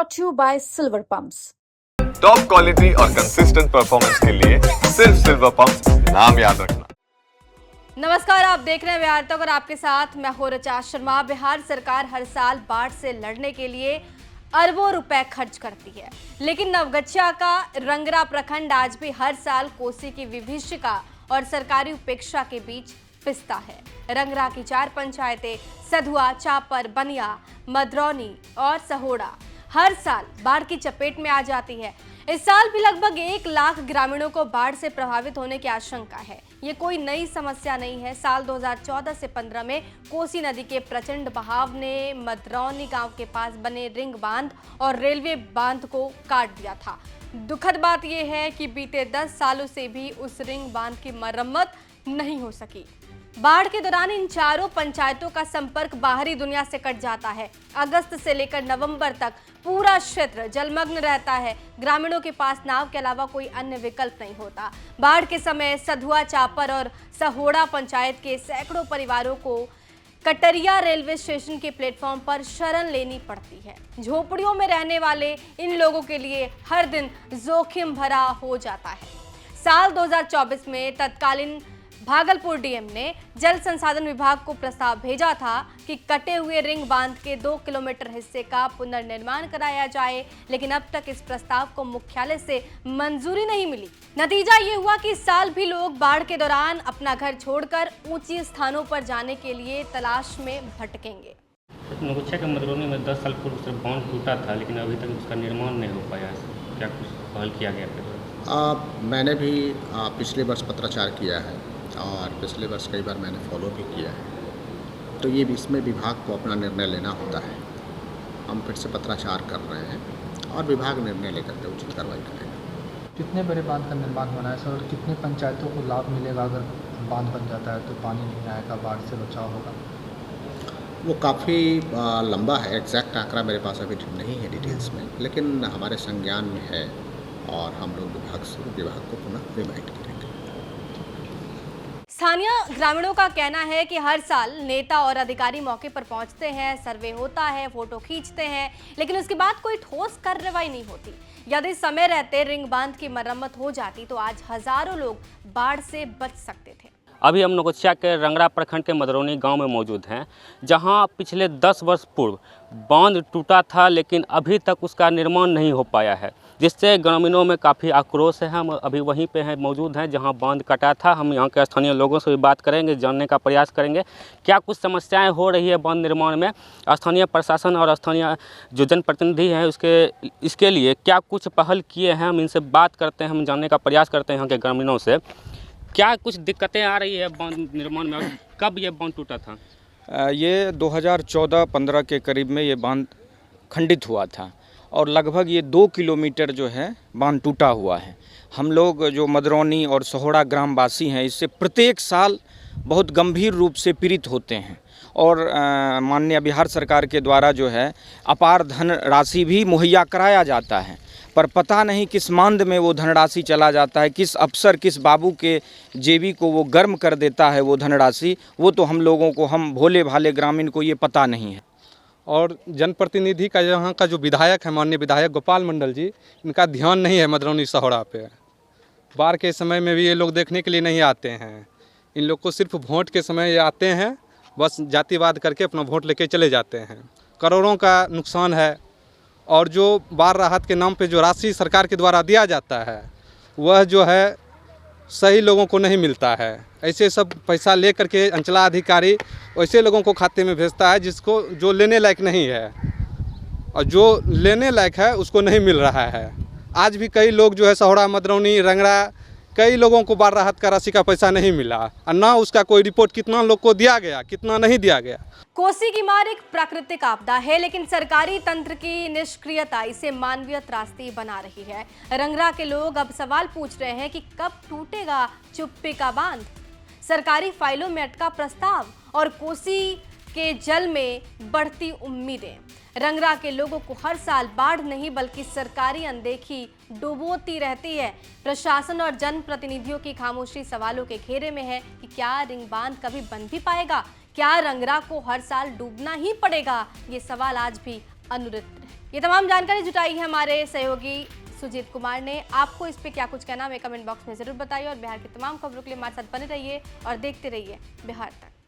brought to you by Silver Pumps. Top quality और consistent performance के लिए सिर्फ सिल्वर पंप्स नाम याद रखना। नमस्कार, आप देख रहे हैं बिहार तक और आपके साथ मैं हूं ऋचा शर्मा। बिहार सरकार हर साल बाढ़ से लड़ने के लिए अरबों रुपए खर्च करती है, लेकिन नवगछिया का रंगरा प्रखंड आज भी हर साल कोसी की विभीषिका और सरकारी उपेक्षा के बीच पिसता है। रंगरा की 4 पंचायतें सधुआ, चापर, बनिया, मदरौनी और सहोड़ा हर साल बाढ़ की चपेट में आ जाती है। इस साल भी लगभग 1 लाख ग्रामीणों को बाढ़ से प्रभावित होने की आशंका है। ये कोई नई समस्या नहीं है। साल 2014 से 15 में कोसी नदी के प्रचंड बहाव ने मदरौनी गांव के पास बने रिंग बांध और रेलवे बांध को काट दिया था। दुखद बात यह है कि बीते 10 सालों से भी उस रिंग बांध की मरम्मत नहीं हो सकी। बाढ़ के दौरान इन चारों पंचायतों का संपर्क बाहरी दुनिया से कट जाता है। अगस्त से लेकर नवंबर तक पूरा क्षेत्र जलमग्न रहता है। ग्रामीणों के पास नाव के अलावा कोई अन्य विकल्प नहीं होता। बाढ़ के समय सधुआ, चापर और सहोड़ा पंचायत के सैकड़ों परिवारों को कटरिया रेलवे स्टेशन के प्लेटफॉर्म पर शरण लेनी पड़ती है। झोपड़ियों में रहने वाले इन लोगों के लिए हर दिन जोखिम भरा हो जाता है। साल 2024 में तत्कालीन भागलपुर डीएम ने जल संसाधन विभाग को प्रस्ताव भेजा था कि कटे हुए रिंग बांध के 2 किलोमीटर हिस्से का पुनर्निर्माण कराया जाए, लेकिन अब तक इस प्रस्ताव को मुख्यालय से मंजूरी नहीं मिली। नतीजा ये हुआ कि इस साल भी लोग बाढ़ के दौरान अपना घर छोड़कर ऊंची स्थानों पर जाने के लिए तलाश में भटकेंगे। नवगछिया के मदरौनी में 10 साल पूर्व से बांध टूटा था, लेकिन अभी तक उसका निर्माण नहीं हो पाया। क्या कुछ पहल किया गया? मैंने भी पिछले वर्ष पत्राचार किया है और पिछले वर्ष कई बार मैंने फॉलो भी किया है। तो ये इसमें विभाग को अपना निर्णय लेना होता है। हम फिर से पत्राचार कर रहे हैं और विभाग निर्णय लेकर के उचित कार्रवाई करेगा। कितने बड़े बांध का निर्माण होना है सर, और कितने पंचायतों को लाभ मिलेगा अगर बांध बन जाता है तो पानी नहीं आएगा, बाढ़ से बचाव होगा? वो काफ़ी लंबा है। एग्जैक्ट आंकड़ा मेरे पास अभी नहीं है डिटेल्स में, लेकिन हमारे संज्ञान में है और हम लोग विभाग को पुनः रिमाइंड करेंगे। स्थानीय ग्रामीणों का कहना है कि हर साल नेता और अधिकारी मौके पर पहुंचते हैं, सर्वे होता है, फोटो खींचते हैं, लेकिन उसके बाद कोई ठोस कार्रवाई नहीं होती। यदि समय रहते रिंग बांध की मरम्मत हो जाती तो आज हजारों लोग बाढ़ से बच सकते थे। अभी हम नवगछिया के रंगरा प्रखंड के मदरौनी गांव में मौजूद हैं, जहां पिछले 10 वर्ष पूर्व बांध टूटा था, लेकिन अभी तक उसका निर्माण नहीं हो पाया है, जिससे ग्रामीणों में काफ़ी आक्रोश है। हम अभी वहीं पे हैं, मौजूद हैं जहां बांध कटा था। हम यहां के स्थानीय लोगों से भी बात करेंगे, जानने का प्रयास करेंगे क्या कुछ समस्याएं हो रही है बांध निर्माण में। स्थानीय प्रशासन और स्थानीय जो जनप्रतिनिधि हैं इसके लिए क्या कुछ पहल किए हैं, हम इनसे बात करते हैं, हम जानने का प्रयास करते हैं यहाँ के ग्रामीणों से। क्या कुछ दिक्कतें आ रही है बांध निर्माण में? कब ये बांध टूटा था? ये 2014-15 के करीब में ये बांध खंडित हुआ था और लगभग ये 2 किलोमीटर जो है बांध टूटा हुआ है। हम लोग जो मदरौनी और सहोड़ा ग्रामवासी हैं, इससे प्रत्येक साल बहुत गंभीर रूप से पीड़ित होते हैं और माननीय बिहार सरकार के द्वारा जो है अपार धन राशि भी मुहैया कराया जाता है, पर पता नहीं किस मांद में वो धनराशि चला जाता है, किस अफसर, किस बाबू के जेबी को वो गर्म कर देता है वो धनराशि। वो तो हम लोगों को, हम भोले भाले ग्रामीण को ये पता नहीं है। और जनप्रतिनिधि का यहाँ का जो विधायक है, माननीय विधायक गोपाल मंडल जी, इनका ध्यान नहीं है मदरौनी सहोड़ा पे। बाढ़ के समय में भी ये लोग देखने के लिए नहीं आते हैं। इन लोग को सिर्फ वोट के समय ये आते हैं, बस जातिवाद करके अपना वोट लेके चले जाते हैं। करोड़ों का नुकसान है और जो बाढ़ राहत के नाम पे जो राशि सरकार के द्वारा दिया जाता है वह जो है सही लोगों को नहीं मिलता है। ऐसे सब पैसा ले करके अंचलाधिकारी वैसे लोगों को खाते में भेजता है जिसको जो लेने लायक नहीं है, और जो लेने लायक है उसको नहीं मिल रहा है। आज भी कई लोग जो है सहोड़ा, मदरौनी, रंगरा, कई लोगों को बाढ़ राहत का राशि का पैसा नहीं मिला और ना उसका कोई रिपोर्ट कितना लोग को दिया गया, कितना नहीं दिया गया। कोसी की मार एक प्राकृतिक आपदा है, लेकिन सरकारी तंत्र की निष्क्रियता इसे मानवीय त्रासदी बना रही है। रंगरा के लोग अब सवाल पूछ रहे हैं कि कब टूटेगा चुप्पी का बांध। सरकारी फाइलों में अटका प्रस्ताव और कोसी के जल में बढ़ती उम्मीदें। रंगरा के लोगों को हर साल बाढ़ नहीं बल्कि सरकारी अनदेखी डुबोती रहती है। प्रशासन और जनप्रतिनिधियों की खामोशी सवालों के घेरे में है कि क्या रिंग बांध कभी बन भी पाएगा? क्या रंगरा को हर साल डूबना ही पड़ेगा? ये सवाल आज भी अनुरित रहे। ये तमाम जानकारी जुटाई है हमारे सहयोगी सुजीत कुमार ने। आपको इस पे क्या कुछ कहना है, कमेंट बॉक्स में जरूर बताइए और बिहार की तमाम खबरों के लिए हमारे साथ बने रहिए और देखते रहिए बिहार तक।